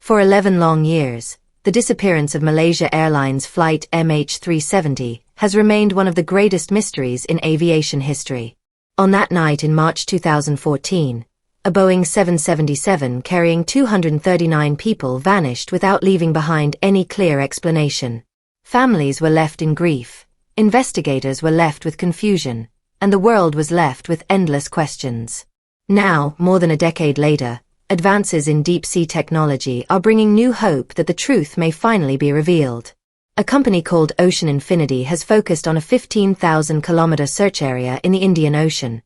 For 11 long years, the disappearance of Malaysia Airlines Flight MH370 has remained one of the greatest mysteries in aviation history. On that night in March 2014, a Boeing 777 carrying 239 people vanished without leaving behind any clear explanation. Families were left in grief, investigators were left with confusion, and the world was left with endless questions. Now, more than a decade later, advances in deep-sea technology are bringing new hope that the truth may finally be revealed. A company called Ocean Infinity has focused on a 15,000-kilometer search area in the Indian Ocean,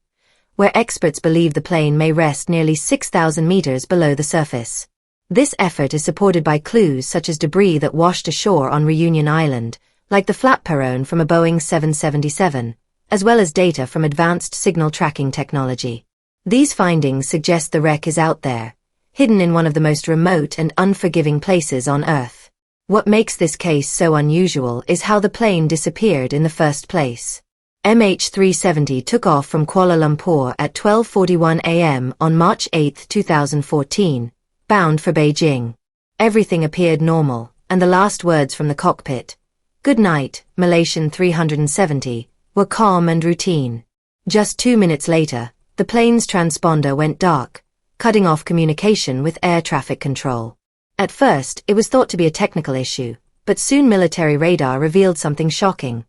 where experts believe the plane may rest nearly 6,000 meters below the surface. This effort is supported by clues such as debris that washed ashore on Reunion Island, like the flap perron from a Boeing 777, as well as data from advanced signal tracking technology. These findings suggest the wreck is out there, hidden in one of the most remote and unforgiving places on Earth. What makes this case so unusual is how the plane disappeared in the first place. MH370 took off from Kuala Lumpur at 12:41 a.m. on March 8, 2014, bound for Beijing. Everything appeared normal, and the last words from the cockpit, "Good night, Malaysian 370, were calm and routine. Just 2 minutes later, the plane's transponder went dark, cutting off communication with air traffic control. At first, it was thought to be a technical issue, but soon military radar revealed something shocking.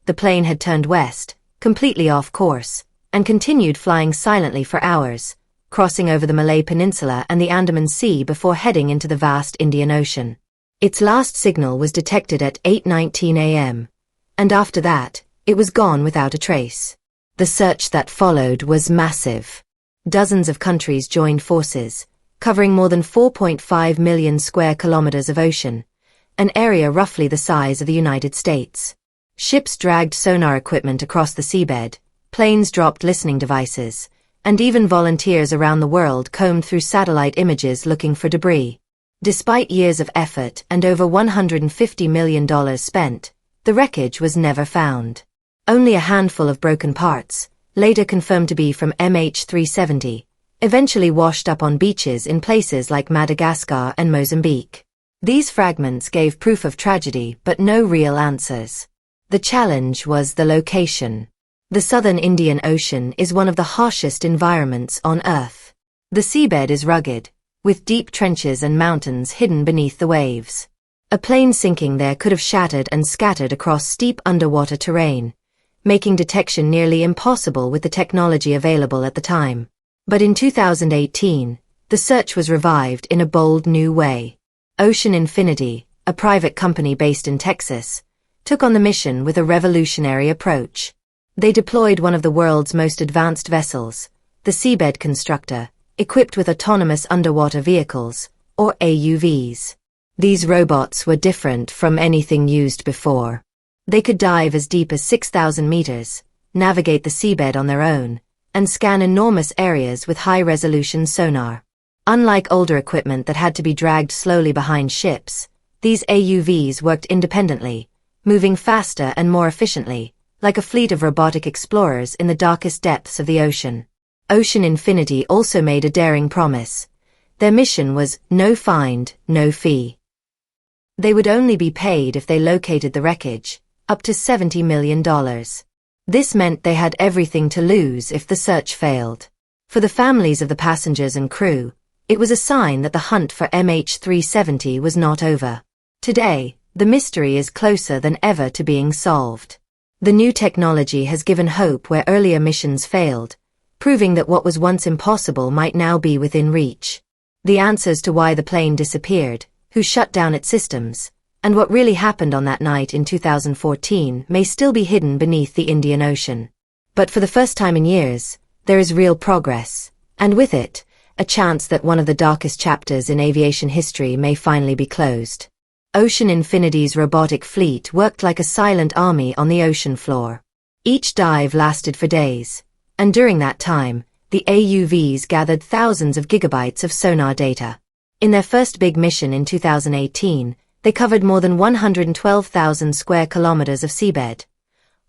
The plane had turned west, completely off course, and continued flying silently for hours, crossing over the Malay Peninsula and the Andaman Sea before heading into the vast Indian Ocean. Its last signal was detected at 8:19 a.m., and after that, it was gone without a trace. The search that followed was massive. Dozens of countries joined forces, covering more than 4.5 million square kilometers of ocean, an area roughly the size of the United States. Ships dragged sonar equipment across the seabed, planes dropped listening devices, and even volunteers around the world combed through satellite images looking for debris. Despite years of effort and over $150 million spent, the wreckage was never found. Only a handful of broken parts, later confirmed to be from MH370, eventually washed up on beaches in places like Madagascar and Mozambique. These fragments gave proof of tragedy but no real answers. The challenge was the location. The southern Indian Ocean is one of the harshest environments on Earth. The seabed is rugged, with deep trenches and mountains hidden beneath the waves. A plane sinking there could have shattered and scattered across steep underwater terrain, making detection nearly impossible with the technology available at the time. But in 2018, the search was revived in a bold new way. Ocean Infinity, a private company based in Texas, took on the mission with a revolutionary approach. They deployed one of the world's most advanced vessels, the Seabed Constructor, equipped with autonomous underwater vehicles, or AUVs. These robots were different from anything used before. They could dive as deep as 6,000 meters, navigate the seabed on their own, and scan enormous areas with high-resolution sonar. Unlike older equipment that had to be dragged slowly behind ships, these AUVs worked independently, moving faster and more efficiently, like a fleet of robotic explorers in the darkest depths of the ocean. Ocean Infinity also made a daring promise. Their mission was no find, no fee. They would only be paid if they located the wreckage, up to $70 million. This meant they had everything to lose if the search failed. For the families of the passengers and crew, it was a sign that the hunt for MH370 was not over. Today, the mystery is closer than ever to being solved. The new technology has given hope where earlier missions failed, proving that what was once impossible might now be within reach. The answers to why the plane disappeared, who shut down its systems, and what really happened on that night in 2014 may still be hidden beneath the Indian Ocean. But for the first time in years, there is real progress, and with it, a chance that one of the darkest chapters in aviation history may finally be closed. Ocean Infinity's robotic fleet worked like a silent army on the ocean floor. Each dive lasted for days, and during that time, the AUVs gathered thousands of gigabytes of sonar data. In their first big mission in 2018, they covered more than 112,000 square kilometers of seabed,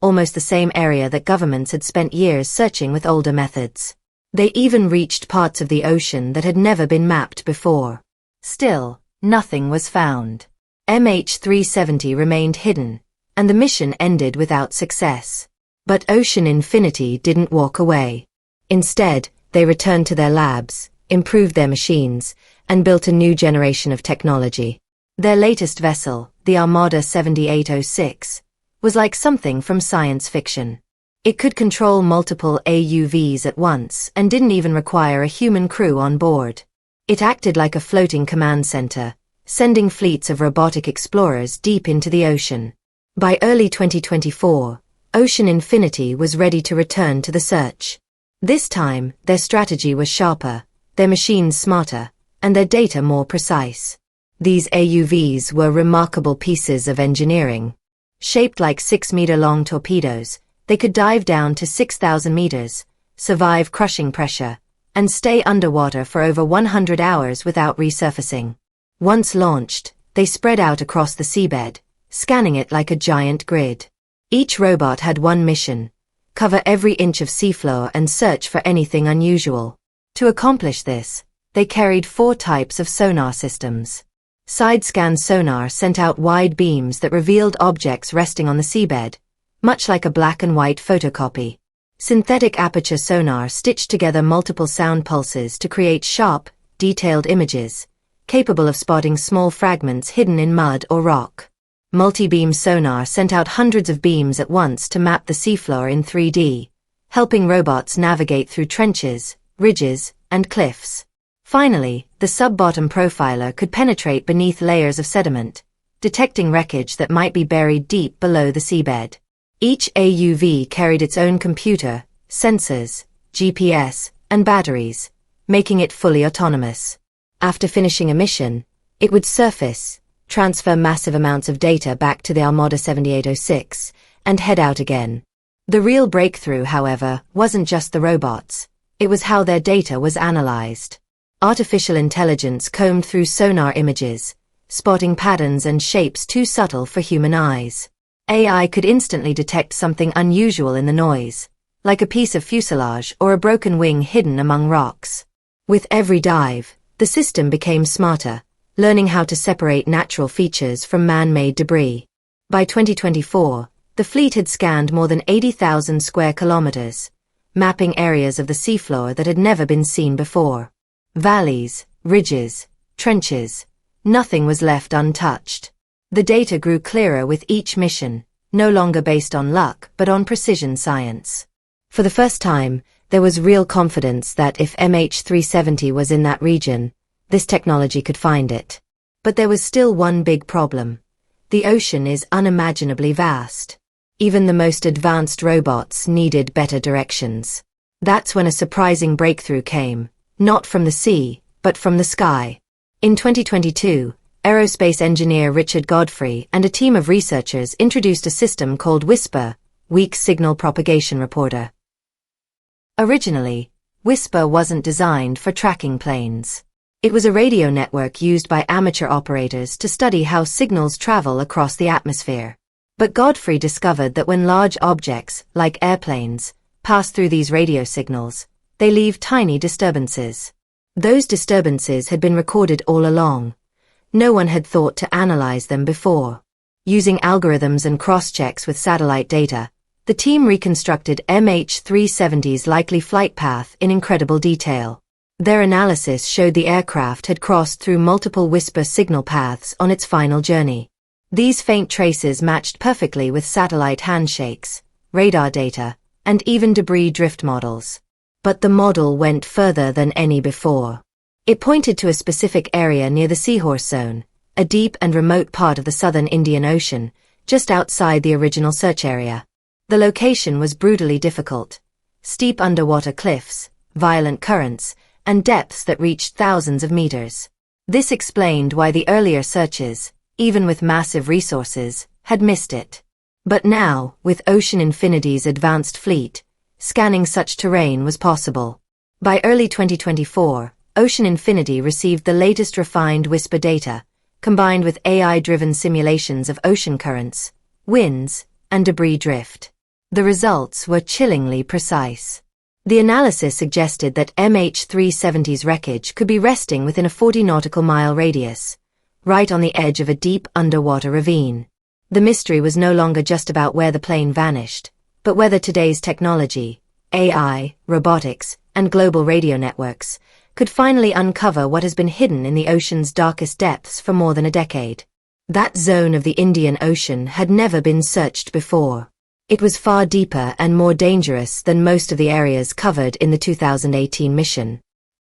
almost the same area that governments had spent years searching with older methods. They even reached parts of the ocean that had never been mapped before. Still, nothing was found. MH370 remained hidden, and the mission ended without success. But Ocean Infinity didn't walk away. Instead, they returned to their labs, improved their machines, and built a new generation of technology. Their latest vessel, the Armada 7806, was like something from science fiction. It could control multiple AUVs at once and didn't even require a human crew on board. It acted like a floating command center, sending fleets of robotic explorers deep into the ocean. By early 2024, Ocean Infinity was ready to return to the search. This time, their strategy was sharper, their machines smarter, and their data more precise. These AUVs were remarkable pieces of engineering. Shaped like 6-meter-long torpedoes, they could dive down to 6,000 meters, survive crushing pressure, and stay underwater for over 100 hours without resurfacing. Once launched, they spread out across the seabed, scanning it like a giant grid. Each robot had one mission: cover every inch of seafloor and search for anything unusual. To accomplish this, they carried 4 types of sonar systems. Side-scan sonar sent out wide beams that revealed objects resting on the seabed, much like a black-and-white photocopy. Synthetic aperture sonar stitched together multiple sound pulses to create sharp, detailed images, capable of spotting small fragments hidden in mud or rock. Multi-beam sonar sent out hundreds of beams at once to map the seafloor in 3D, helping robots navigate through trenches, ridges, and cliffs. Finally, the sub-bottom profiler could penetrate beneath layers of sediment, detecting wreckage that might be buried deep below the seabed. Each AUV carried its own computer, sensors, GPS, and batteries, making it fully autonomous. After finishing a mission, it would surface, transfer massive amounts of data back to the Armada 7806, and head out again. The real breakthrough, however, wasn't just the robots. It was how their data was analyzed. Artificial intelligence combed through sonar images, spotting patterns and shapes too subtle for human eyes. AI could instantly detect something unusual in the noise, like a piece of fuselage or a broken wing hidden among rocks. With every dive, the system became smarter, learning how to separate natural features from man-made debris. By 2024, the fleet had scanned more than 80,000 square kilometers, mapping areas of the seafloor that had never been seen before. Valleys, ridges, trenches, nothing was left untouched. The data grew clearer with each mission, no longer based on luck but on precision science. For the first time, there was real confidence that if MH370 was in that region, this technology could find it. But there was still one big problem. The ocean is unimaginably vast. Even the most advanced robots needed better directions. That's when a surprising breakthrough came, not from the sea, but from the sky. In 2022, aerospace engineer Richard Godfrey and a team of researchers introduced a system called WSPR, Weak Signal Propagation Reporter. Originally, WSPR wasn't designed for tracking planes. It was a radio network used by amateur operators to study how signals travel across the atmosphere. But Godfrey discovered that when large objects, like airplanes, pass through these radio signals, they leave tiny disturbances. Those disturbances had been recorded all along. No one had thought to analyze them before. Using algorithms and cross-checks with satellite data, the team reconstructed MH370's likely flight path in incredible detail. Their analysis showed the aircraft had crossed through multiple WSPR signal paths on its final journey. These faint traces matched perfectly with satellite handshakes, radar data, and even debris drift models. But the model went further than any before. It pointed to a specific area near the Seahorse Zone, a deep and remote part of the southern Indian Ocean, just outside the original search area. The location was brutally difficult. Steep underwater cliffs, violent currents, and depths that reached thousands of meters. This explained why the earlier searches, even with massive resources, had missed it. But now, with Ocean Infinity's advanced fleet, scanning such terrain was possible. By early 2024, Ocean Infinity received the latest refined WSPR data, combined with AI-driven simulations of ocean currents, winds, and debris drift. The results were chillingly precise. The analysis suggested that MH370's wreckage could be resting within a 40 nautical mile radius, right on the edge of a deep underwater ravine. The mystery was no longer just about where the plane vanished, but whether today's technology, AI, robotics, and global radio networks, could finally uncover what has been hidden in the ocean's darkest depths for more than a decade. That zone of the Indian Ocean had never been searched before. It was far deeper and more dangerous than most of the areas covered in the 2018 mission.